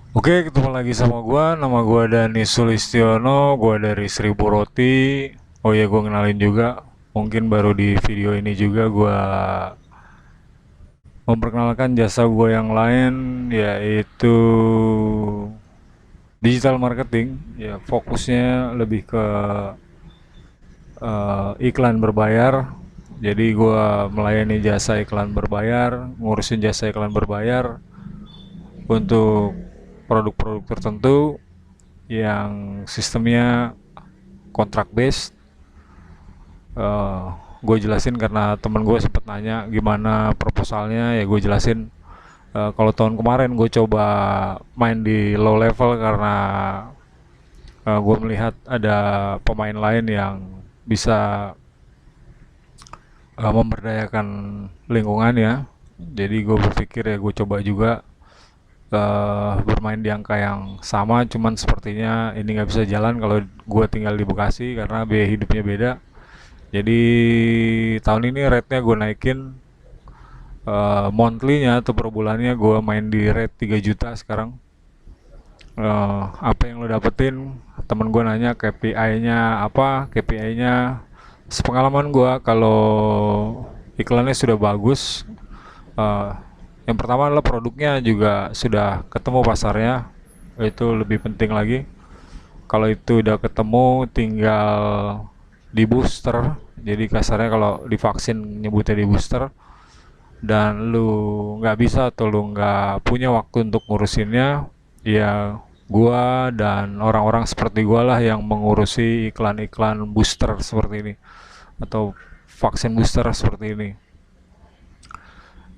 Oke, ketemu lagi sama gua. Nama gua Dani Sulistiono, gua dari Seribu Roti. Oh ya, gua kenalin juga. Mungkin baru di video ini juga gua memperkenalkan jasa gua yang lain, yaitu digital marketing. Ya, fokusnya lebih ke iklan berbayar. Jadi gua melayani jasa iklan berbayar, ngurusin jasa iklan berbayar untuk produk-produk tertentu yang sistemnya kontrak base. uh, gue jelasin karena temen gue sempet nanya gimana proposalnya, ya gue jelasin. Kalau tahun kemarin gue coba main di low level karena gue melihat ada pemain lain yang bisa memberdayakan lingkungan ya. Jadi gue berpikir ya gue coba juga bermain di angka yang sama, cuman sepertinya ini nggak bisa jalan kalau gue tinggal di Bekasi karena biaya hidupnya beda. Jadi tahun ini rate-nya gue naikin, monthly-nya atau per bulannya gue main di rate 3 juta sekarang. Apa yang lo dapetin? Temen gue nanya KPI-nya apa? KPI-nya sepengalaman gue kalau iklannya sudah bagus, eh, yang pertama adalah produknya juga sudah ketemu pasarnya, itu lebih penting lagi. Kalau itu udah ketemu, tinggal di booster. Jadi kasarnya kalau divaksin nyebutnya di booster, dan lu nggak bisa atau lu nggak punya waktu untuk ngurusinnya, ya gua dan orang-orang seperti gua lah yang mengurusi iklan-iklan booster seperti ini atau vaksin booster seperti ini.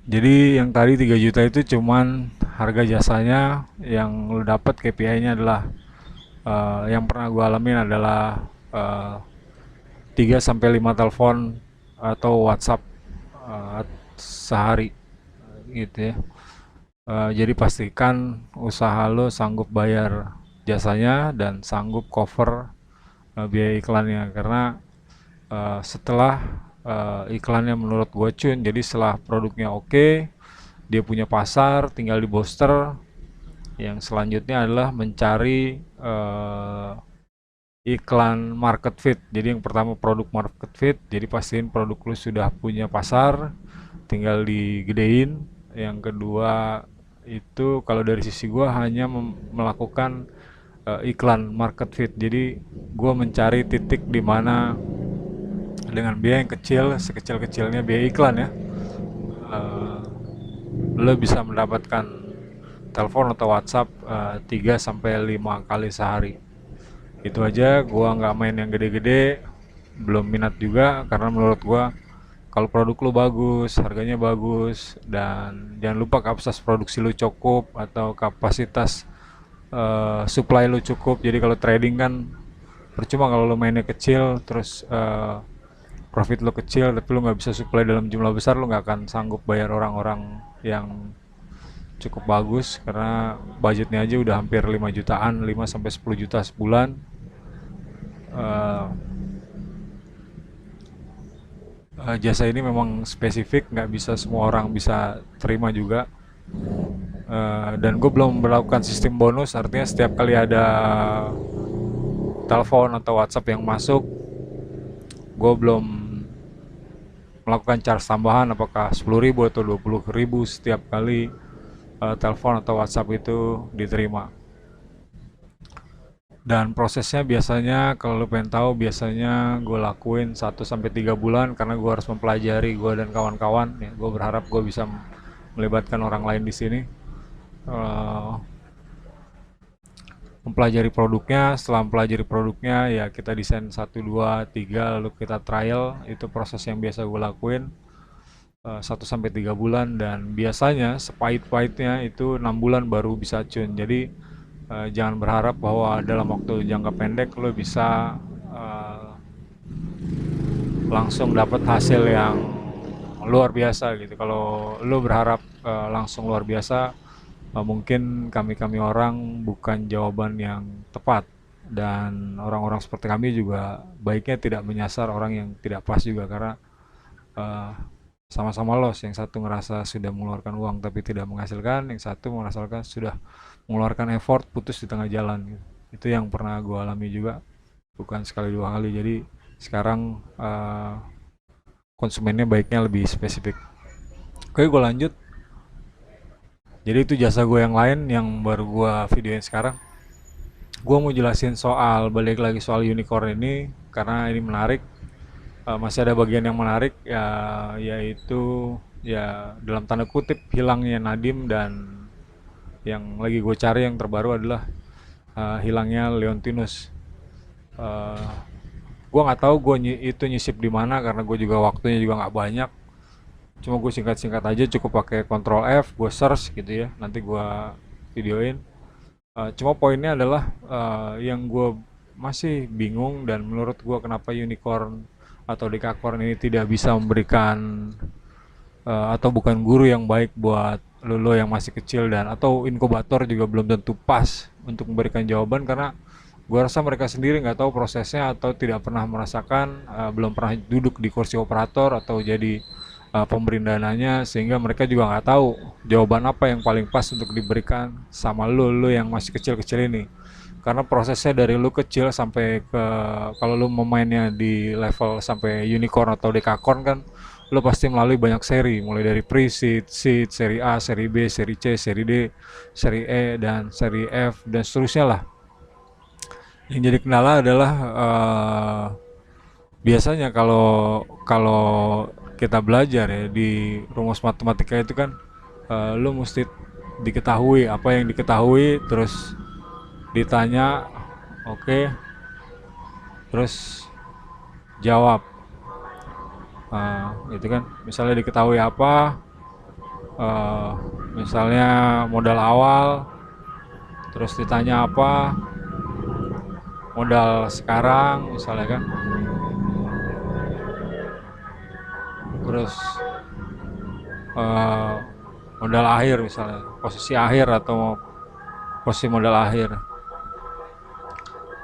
Jadi yang tadi 3 juta itu cuman harga jasanya. Yang lu dapat KPI-nya adalah, yang pernah gua alamin adalah, 3 sampai 5 telepon atau WhatsApp sehari gitu ya. Jadi pastikan usaha lo sanggup bayar jasanya dan sanggup cover biaya iklannya, karena setelah iklannya menurut gue cun, jadi setelah produknya oke, dia punya pasar, tinggal di booster. Yang selanjutnya adalah mencari iklan market fit. Jadi yang pertama produk market fit, jadi pastiin produk lu sudah punya pasar, tinggal digedein. Yang kedua itu kalau dari sisi gua hanya melakukan iklan market fit. Jadi gua mencari titik di mana dengan biaya yang kecil, sekecil-kecilnya biaya iklan ya, uh, lo bisa mendapatkan telepon atau WhatsApp 3 sampai 5 kali sehari. Itu aja, gua nggak main yang gede-gede, belum minat juga karena menurut gua kalau produk lu bagus, harganya bagus, dan jangan lupa kapasitas produksi lu cukup atau kapasitas supply lu cukup. Jadi kalau trading kan percuma kalau lu mainnya kecil, terus profit lu kecil tapi lu nggak bisa supply dalam jumlah besar, lu nggak akan sanggup bayar orang-orang yang cukup bagus karena budgetnya aja udah hampir 5 jutaan, 5 sampai 10 juta sebulan. Eh, Jasa ini memang spesifik, nggak bisa semua orang bisa terima juga. Dan gue belum melakukan sistem bonus, artinya setiap kali ada telepon atau WhatsApp yang masuk, gue belum melakukan charge tambahan apakah 10.000 atau 20.000 setiap kali telepon atau WhatsApp itu diterima. Dan prosesnya biasanya kalau lo pengen tahu, biasanya gue lakuin 1 sampai 3 bulan karena gue harus mempelajari, gue dan kawan-kawan ya. Gue berharap gue bisa melibatkan orang lain di sini. Eh, Mempelajari produknya. Setelah mempelajari produknya, ya kita desain 1, 2, 3, lalu kita trial. Itu proses yang biasa gue lakuin 1 sampai 3 bulan, dan biasanya sepahit-pahitnya itu 6 bulan baru bisa cun. Jadi jangan berharap bahwa dalam waktu jangka pendek lo bisa eh, langsung dapat hasil yang luar biasa gitu. Kalau lo berharap langsung luar biasa, mungkin kami-kami orang bukan jawaban yang tepat, dan orang-orang seperti kami juga baiknya tidak menyasar orang yang tidak pas juga, karena uh, sama-sama loss. Yang satu ngerasa sudah mengeluarkan uang tapi tidak menghasilkan, yang satu merasakan sudah mengeluarkan effort putus di tengah jalan gitu. Itu yang pernah gue alami juga, bukan sekali dua kali. Jadi sekarang konsumennya baiknya lebih spesifik. Oke, gue lanjut. Jadi itu jasa gue yang lain yang baru gue videoin sekarang. Gue mau jelasin soal, balik lagi soal unicorn ini karena ini menarik. Masih ada bagian yang menarik ya, yaitu ya dalam tanda kutip hilangnya Nadim, dan yang lagi gue cari yang terbaru adalah hilangnya Leontinus. Uh, gue nggak tahu itu nyisip di mana karena gue juga waktunya juga nggak banyak. Cuma gue singkat-singkat aja, cukup pakai Ctrl F, gue search gitu ya. Nanti gue videoin. Cuma poinnya adalah yang gue masih bingung, dan menurut gue kenapa unicorn atau dekakorn ini tidak bisa memberikan atau bukan guru yang baik buat lo yang masih kecil, dan atau inkubator juga belum tentu pas untuk memberikan jawaban, karena gue rasa mereka sendiri nggak tahu prosesnya atau tidak pernah merasakan, belum pernah duduk di kursi operator atau jadi pemberi dananya, sehingga mereka juga nggak tahu jawaban apa yang paling pas untuk diberikan sama lo yang masih kecil-kecil ini. Karena prosesnya dari lu kecil sampai ke, kalau lu memainnya di level sampai unicorn atau dekakorn kan, lu pasti melalui banyak seri, mulai dari pre-seed, seed, seri A, seri B, seri C, seri D, seri E, dan seri F, dan seterusnya lah. Yang jadi kendala adalah biasanya kalau kalau kita belajar ya di rumus matematika itu kan, lu mesti diketahui apa yang diketahui, terus ditanya, oke, terus jawab. Gitu kan, misalnya diketahui apa, uh, misalnya modal awal, terus ditanya apa modal sekarang misalnya kan, terus uh, modal akhir, misalnya posisi akhir atau posisi modal akhir.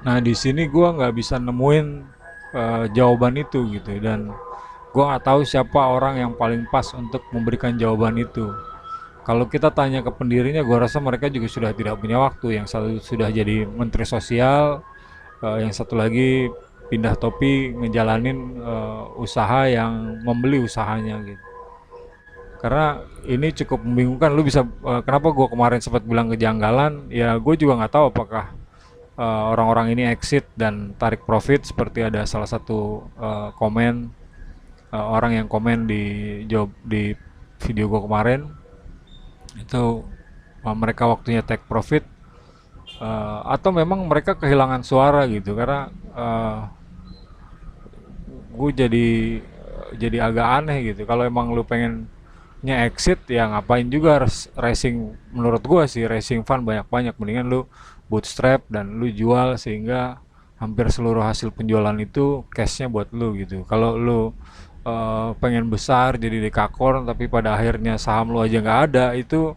Nah di sini gue nggak bisa nemuin jawaban itu gitu, dan gue nggak tahu siapa orang yang paling pas untuk memberikan jawaban itu. Kalau kita tanya ke pendirinya, gue rasa mereka juga sudah tidak punya waktu. Yang satu sudah jadi menteri sosial, yang satu lagi pindah topi ngejalanin usaha yang membeli usahanya gitu. Karena ini cukup membingungkan. Lu bisa kenapa gue kemarin sempat bilang kejanggalan? Ya gue juga nggak tahu apakah orang-orang ini exit dan tarik profit, seperti ada salah satu komen orang yang komen di job di video gue kemarin itu, mereka waktunya take profit, atau memang mereka kehilangan suara gitu. Karena gue jadi agak aneh gitu, kalau emang lu pengennya exit ya ngapain juga racing. Menurut gue sih racing fund banyak-banyak, mendingan lu bootstrap dan lu jual sehingga hampir seluruh hasil penjualan itu cashnya buat lu gitu. Kalau lu pengen besar jadi dekakorn tapi pada akhirnya saham lu aja nggak ada, itu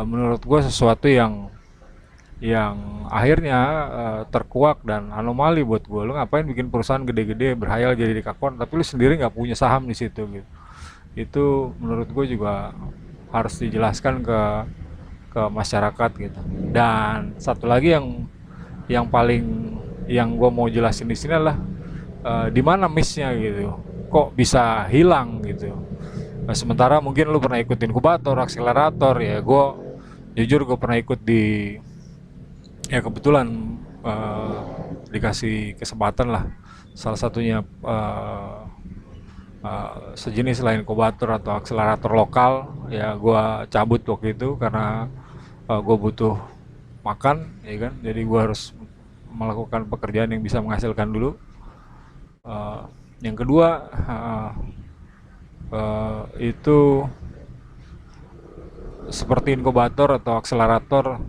menurut gue sesuatu yang akhirnya terkuak dan anomali buat gue. Lu ngapain bikin perusahaan gede-gede berhayal jadi dekakorn tapi lu sendiri nggak punya saham di situ gitu. Itu menurut gue juga harus dijelaskan ke masyarakat gitu. Dan satu lagi yang paling yang gue mau jelasin di sini adalah di mana missnya gitu, kok bisa hilang gitu. Sementara mungkin lu pernah ikutin inkubator, akselerator, ya gue jujur gue pernah ikut di, ya kebetulan dikasih kesempatan lah, salah satunya sejenis lain inkubator atau akselerator lokal, ya gue cabut waktu itu karena gue butuh makan ya kan, jadi gue harus melakukan pekerjaan yang bisa menghasilkan dulu. Yang kedua itu seperti inkubator atau akselerator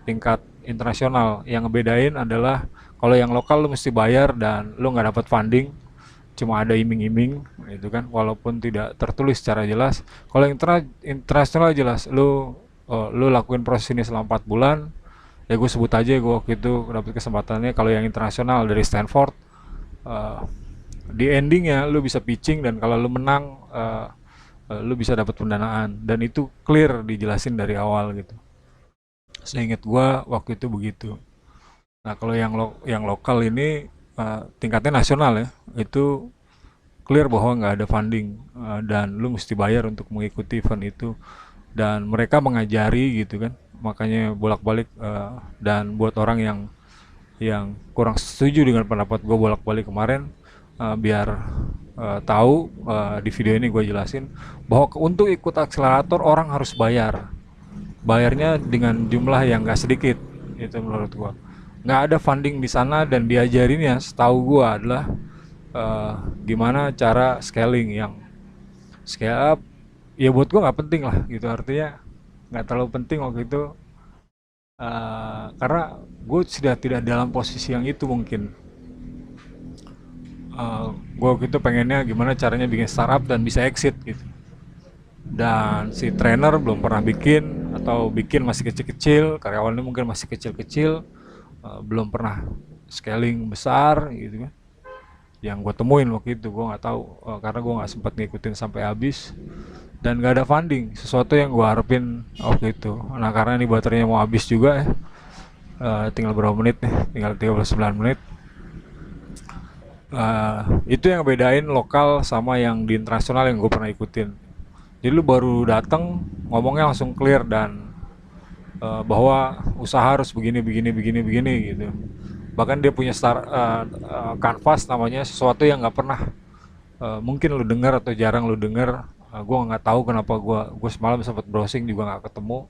tingkat internasional, yang ngebedain adalah kalau yang lokal lu mesti bayar dan lu nggak dapat funding, cuma ada iming-iming gitu kan, walaupun tidak tertulis secara jelas. Kalau yang internasional jelas, lu lakuin proses ini selama 4 bulan, ya gue sebut aja gue waktu itu dapat kesempatannya. Kalau yang internasional dari Stanford, di endingnya lu bisa pitching, dan kalau lu menang lu bisa dapat pendanaan, dan itu clear dijelasin dari awal gitu. Seingat gua waktu itu begitu. Nah, kalau yang lokal ini tingkatnya nasional ya, itu clear bahwa nggak ada funding, dan lu mesti bayar untuk mengikuti event itu, dan mereka mengajari gitu kan. Makanya bolak-balik, dan buat orang yang kurang setuju dengan pendapat gue bolak-balik kemarin, biar tahu, di video ini gue jelasin bahwa untuk ikut akselerator orang harus bayar. Bayarnya dengan jumlah yang gak sedikit. Itu menurut gue nggak ada funding di sana, dan diajarin ya setahu gue adalah eh, gimana cara scaling, yang scale up ya buat gue nggak penting lah gitu, artinya nggak terlalu penting waktu itu, karena gue sudah tidak dalam posisi yang itu mungkin. Gue waktu itu pengennya gimana caranya bikin startup dan bisa exit gitu, dan si trainer belum pernah bikin, atau bikin masih kecil-kecil, karyawannya mungkin masih kecil-kecil, belum pernah scaling besar gitu kan. Yang gue temuin waktu itu gue nggak tahu, karena gue nggak sempat ngikutin sampai habis, dan gak ada funding, sesuatu yang gue harapin waktu itu. Nah, karena ini baterainya mau habis juga ya, tinggal berapa menit nih, tinggal 39 menit. Itu yang bedain lokal sama yang di internasional yang gue pernah ikutin. Jadi lu baru datang ngomongnya langsung clear, dan bahwa usaha harus begini begini begini begini gitu. Bahkan dia punya canvas namanya, sesuatu yang nggak pernah mungkin lu dengar atau jarang lu dengar. Gue nggak tahu kenapa gue semalam sempat browsing juga nggak ketemu.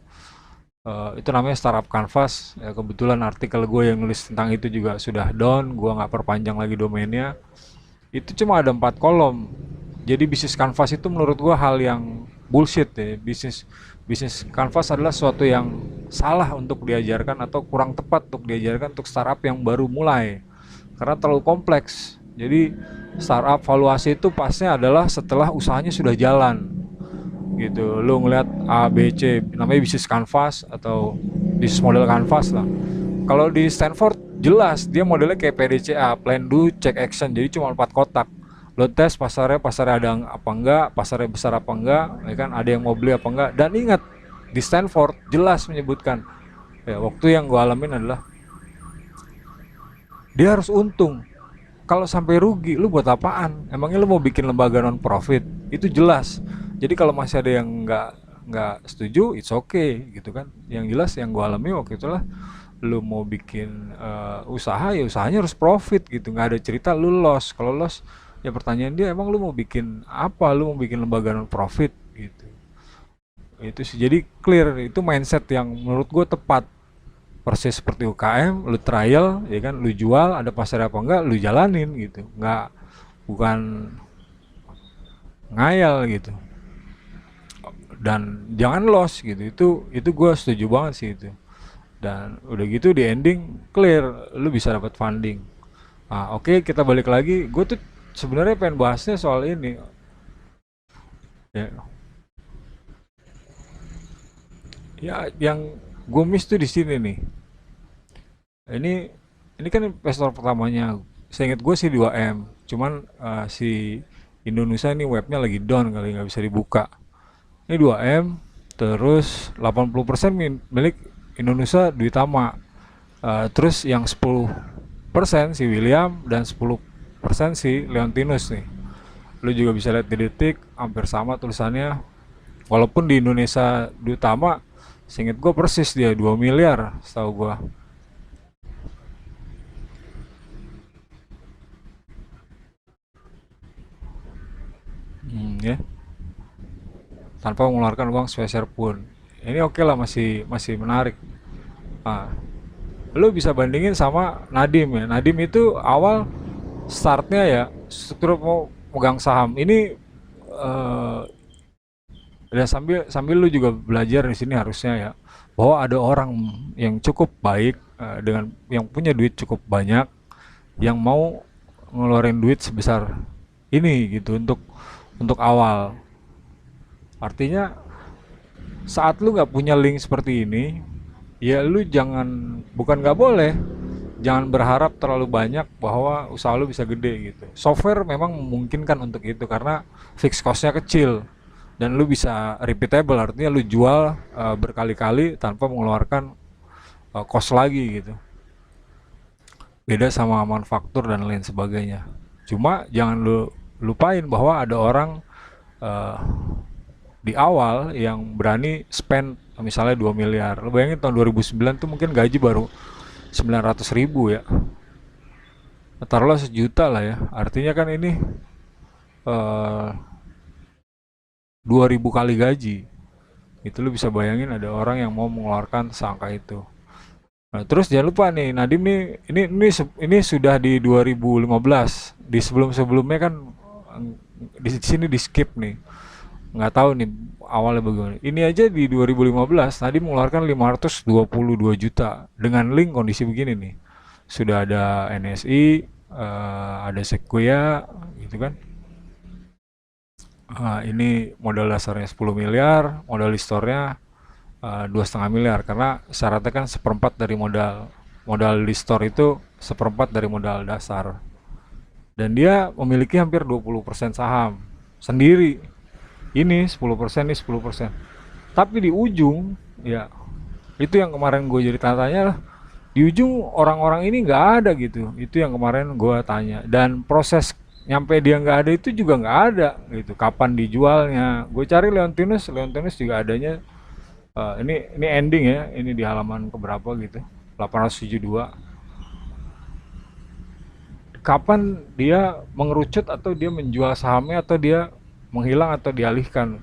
Itu namanya startup canvas ya, kebetulan artikel gue yang nulis tentang itu juga sudah down, gue nggak perpanjang lagi domainnya. Itu cuma ada 4 kolom. Jadi bisnis canvas itu menurut gue hal yang bullshit ya. Bisnis canvas adalah sesuatu yang salah untuk diajarkan, atau kurang tepat untuk diajarkan untuk startup yang baru mulai, karena terlalu kompleks. Jadi startup valuasi itu pasnya adalah setelah usahanya sudah jalan gitu. Lu ngeliat A B C, namanya bisnis canvas atau bisnis model canvas lah. Kalau di Stanford jelas dia modelnya kayak PDCA, plan do check action, jadi cuma 4 kotak. Lo tes pasarnya ada apa enggak, pasarnya besar apa enggak, ya kan, ada yang mau beli apa enggak. Dan ingat, di Stanford jelas menyebutkan, ya waktu yang gue alamin adalah dia harus untung. Kalau sampai rugi lu buat apaan? Emangnya lu mau bikin lembaga non profit? Itu jelas. Jadi kalau masih ada yang nggak setuju, it's okay gitu kan. Yang jelas yang gue alami waktu itulah, lu mau bikin usaha ya usahanya harus profit gitu, nggak ada cerita lu loss. Kalau loss ya pertanyaan dia, emang lu mau bikin apa, lu mau bikin lembaga non profit gitu. Itu sih, jadi clear, itu mindset yang menurut gue tepat. Persis seperti UKM, lu trial ya kan, lu jual, ada pasar apa enggak lu jalanin gitu, nggak, bukan ngayal gitu. Dan jangan loss gitu, itu gue setuju banget sih itu. Dan udah gitu di ending clear, lu bisa dapat funding. Oke, kita balik lagi. Gue tuh sebenarnya pengen bahasnya soal ini ya, ya yang gue miss tuh di sini nih. Ini kan investor pertamanya, saya ingat gue sih 2M, cuman si Indonesia ini webnya lagi down kali, nggak bisa dibuka. Ini 2M, terus 80% milik Indonesia Dwi Tama. Terus yang 10% si William, dan 10% si Leontinus nih. Lu juga bisa lihat di detik, hampir sama tulisannya. Walaupun di Indonesia Dwi Tama, seinget gue persis dia 2 miliar setahu gue. Ya, tanpa mengeluarkan uang sepeser pun. Ini oke lah, masih masih menarik. Ah, lu bisa bandingin sama Nadim ya. Nadim itu awal startnya ya struktur mau pegang saham. Ini eh ya sambil sambil lu juga belajar di sini harusnya ya, bahwa ada orang yang cukup baik, dengan yang punya duit cukup banyak, yang mau ngeluarin duit sebesar ini gitu untuk awal. Artinya saat lu nggak punya link seperti ini, ya lu jangan, bukan nggak boleh, jangan berharap terlalu banyak bahwa usaha lu bisa gede gitu. Software memang memungkinkan untuk itu karena fixed costnya kecil. dan lu bisa repeatable, artinya lu jual berkali-kali tanpa mengeluarkan cost lagi gitu. Beda sama manufaktur dan lain sebagainya. Cuma jangan lu lupain bahwa ada orang uh, di awal yang berani spend misalnya 2 miliar. Lu bayangin tahun 2009 tuh mungkin gaji baru 900 ribu ya. Taruhlah sejuta lah ya. Artinya kan ini uh, 2000 kali gaji. Itu lu bisa bayangin ada orang yang mau mengeluarkan seangka itu. Nah, terus jangan lupa nih, Nadim nih, ini sudah di 2015. Di sebelum-sebelumnya kan di sini di skip nih. Nggak tahu nih awalnya bagaimana. Ini aja di 2015 Nadim mengeluarkan 522 juta dengan link kondisi begini nih. Sudah ada NSI, ada Sequoia gitu kan. Ini modal dasarnya 10 miliar, modal store-nya 2,5 miliar karena syaratnya kan seperempat dari modal di store itu seperempat dari modal dasar, dan dia memiliki hampir 20% saham sendiri. Ini 10%, ini 10%, tapi di ujung ya itu yang kemarin gue jadi tanya lah, di ujung orang-orang ini nggak ada gitu. Itu yang kemarin gue tanya, dan proses nyampe dia nggak ada itu juga nggak ada gitu. Kapan dijualnya, gue cari Leontinus juga adanya. Ini ending ya, ini di halaman keberapa gitu, 872. Kapan dia mengerucut atau dia menjual sahamnya atau dia menghilang atau dialihkan?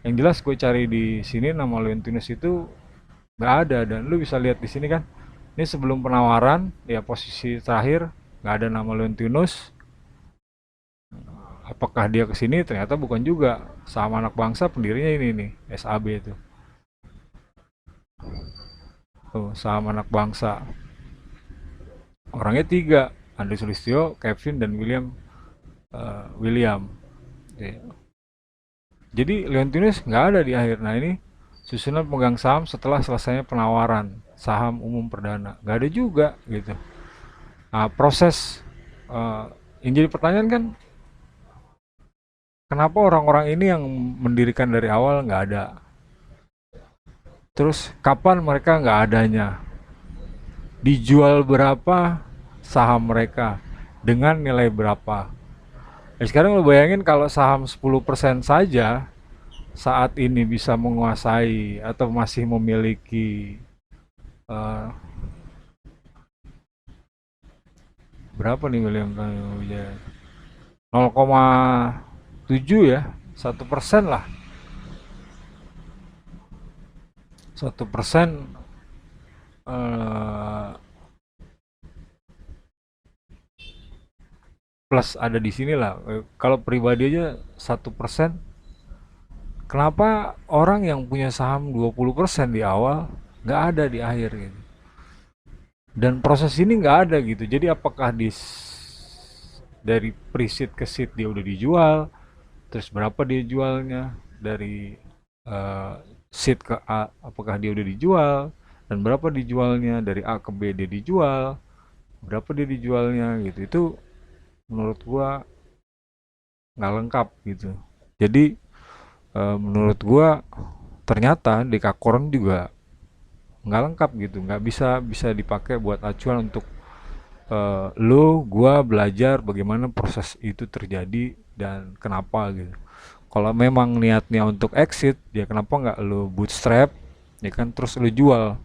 Yang jelas gue cari di sini nama Leontinus itu nggak ada, dan lu bisa lihat di sini kan, ini sebelum penawaran ya posisi terakhir nggak ada nama Leontinus. Apakah dia kesini? Ternyata bukan juga. Saham anak bangsa pendirinya ini nih, SAB itu. Tuh, saham anak bangsa. Orangnya tiga, Andri Sulistyo, Kevin, dan William. Oke. Jadi Leontinus nggak ada di akhir. Nah ini susunan pemegang saham setelah selesainya penawaran saham umum perdana, nggak ada juga gitu. Nah proses yang jadi pertanyaan kan, kenapa orang-orang ini yang mendirikan dari awal nggak ada? Terus kapan mereka nggak adanya? Dijual berapa saham mereka? Dengan nilai berapa? Nah, sekarang lo bayangin kalau saham 10% saja saat ini bisa menguasai atau masih memiliki uh, berapa nih William, 0,7 ya, 1% lah. 1% plus ada di sini lah. Kalau pribadi aja 1%, kenapa orang yang punya saham 20% di awal nggak ada di akhir gitu? Dan proses ini nggak ada gitu. Jadi apakah dari pre-seed ke seed dia udah dijual, terus berapa dia jualnya, dari seed ke A apakah dia udah dijual, dan berapa dijualnya, dari A ke B dia dijual, berapa dia dijualnya gitu. Itu menurut gua nggak lengkap gitu. Jadi menurut gua ternyata Dekakorn juga nggak lengkap gitu, nggak bisa dipakai buat acuan untuk gua belajar bagaimana proses itu terjadi dan kenapa gitu. Kalau memang niatnya untuk exit, ya kenapa nggak lu bootstrap, ya kan, terus lu jual.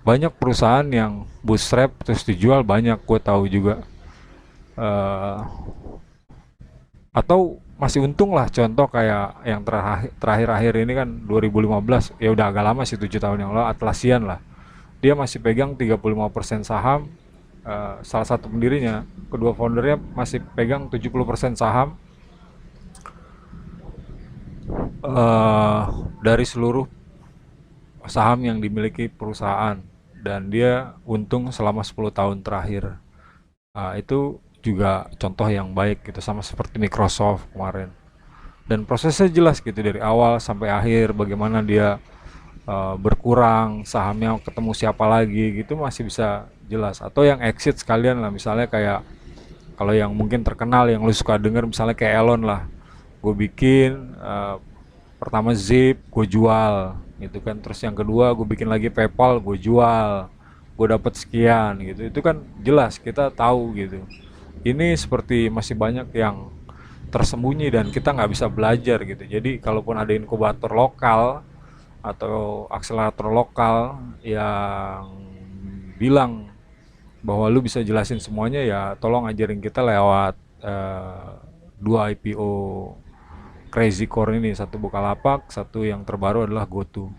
Banyak perusahaan yang bootstrap terus dijual banyak, gue tahu juga. Eh, atau masih untung lah, contoh kayak yang terakhir-akhir ini kan 2015, ya udah agak lama sih, 7 tahun yang lalu, Atlassian lah. Dia masih pegang 35% saham, salah satu pendirinya, kedua foundernya masih pegang 70% saham eh dari seluruh saham yang dimiliki perusahaan, dan dia untung selama 10 tahun terakhir. Itu juga contoh yang baik gitu, sama seperti Microsoft kemarin. Dan prosesnya jelas gitu dari awal sampai akhir, bagaimana dia berkurang sahamnya, ketemu siapa lagi gitu masih bisa jelas. Atau yang exit sekalian lah, misalnya kayak kalau yang mungkin terkenal yang lu suka denger misalnya kayak Elon lah. Gue bikin Pertama Zip gue jual gitu kan, terus yang kedua gue bikin lagi PayPal, gue jual, gue dapat sekian gitu. Itu kan jelas kita tahu gitu. Ini seperti masih banyak yang tersembunyi dan kita nggak bisa belajar gitu. Jadi kalaupun ada inkubator lokal atau akselerator lokal yang bilang bahwa lu bisa jelasin semuanya, ya tolong ajarin kita lewat dua IPO Crazy Core ini, satu Bukalapak, satu yang terbaru adalah GoTo.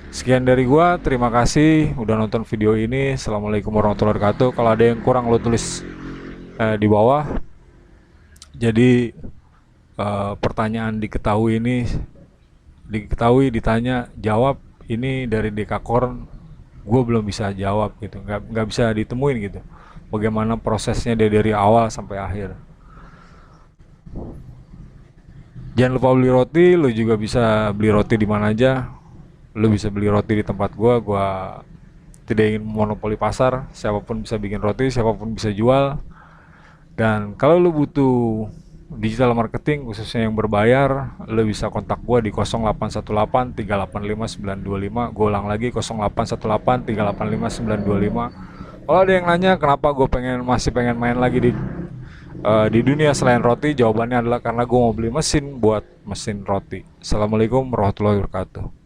Sekian dari gua, terima kasih udah nonton video ini. Assalamualaikum warahmatullahi wabarakatuh. Kalau ada yang kurang lo tulis di bawah. Jadi pertanyaan diketahui ditanya jawab ini dari Dekakorn, gue belum bisa jawab gitu, nggak bisa ditemuin gitu bagaimana prosesnya dari awal sampai akhir. Jangan lupa beli roti, lu juga bisa beli roti di mana aja. Lu bisa beli roti di tempat gua tidak ingin monopoli pasar, siapapun bisa bikin roti, siapapun bisa jual. Dan kalau lu butuh digital marketing khususnya yang berbayar, lu bisa kontak gua di 0818 385 925. Gua ulang lagi 0818 385 925. Kalau ada yang nanya kenapa gue masih pengen main lagi di dunia selain roti, jawabannya adalah karena gue mau beli mesin buat mesin roti. Assalamualaikum warahmatullahi wabarakatuh.